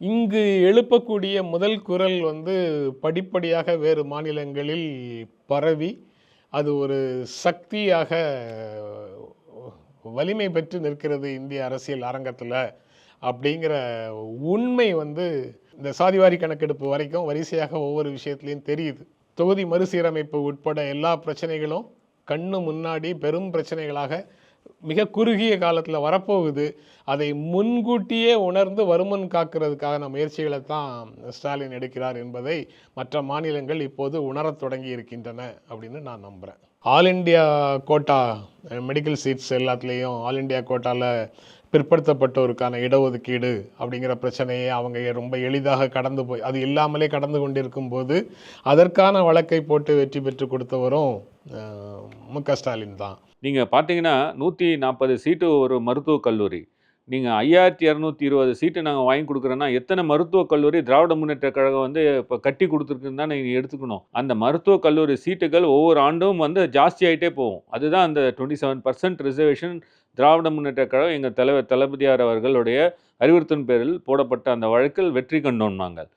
இங்கு எழுப்பக்கூடிய முதல் குரல் வந்து படிப்படியாக வேறு மாநிலங்களில் பரவி அது ஒரு சக்தியாக வலிமை பெற்று நிற்கிறது இந்திய அரசியல் அரங்கத்தில் அப்படிங்கிற உண்மை வந்து இந்த சாதிவாரி கணக்கெடுப்பு வரைக்கும் வரிசையாக ஒவ்வொரு விஷயத்துலையும் தெரியுது. தொகுதி மறுசீரமைப்பு உட்பட எல்லா பிரச்சனைகளும் கண்ணு முன்னாடி பெரும் பிரச்சனைகளாக மிக குறுகிய காலத்தில் வரப்போகுது. அதை முன்கூட்டியே உணர்ந்து வருமுன் காக்கிறதுக்கான முயற்சிகளை தான் ஸ்டாலின் எடுக்கிறார் என்பதை மற்ற மாநிலங்கள் இப்போது உணரத் தொடங்கி இருக்கின்றன அப்படின்னு நான் நம்புகிறேன். All India quota medical seats எல்லாத்துலேயும் ஆல் இண்டியா கோட்டாவில் பிற்படுத்தப்பட்டோருக்கான இடஒதுக்கீடு அப்படிங்கிற பிரச்சனையை அவங்க ரொம்ப எளிதாக கடந்து போய் அது இல்லாமலே கடந்து கொண்டிருக்கும் போது அதற்கான வழக்கை போட்டு வெற்றி பெற்று கொடுத்தவரும் மு.க. ஸ்டாலின் தான். நீங்கள் பார்த்தீங்கன்னா 140 சீட்டு ஒரு மருத்துவக் கல்லூரி, நீங்கள் 5220 சீட்டு நாங்கள் வாங்கி கொடுக்குறோன்னா எத்தனை மருத்துவக் கல்லூரி திராவிட முன்னேற்ற கழகம் வந்து இப்போ கட்டி கொடுத்துருக்குன்னு தான் நீங்கள் எடுத்துக்கணும். அந்த மருத்துவக் கல்லூரி சீட்டுகள் ஒவ்வொரு ஆண்டும் வந்து ஜாஸ்தி ஆகிட்டே போகும். அதுதான் அந்த 27% ரிசர்வேஷன் திராவிட முன்னேற்ற கழகம் எங்கள் தலைவர் தளபதியார் அவர்களுடைய அறிவுறுத்தின் பேரில் போடப்பட்ட அந்த வழக்கில் வெற்றி கண்டோம் நாங்கள்.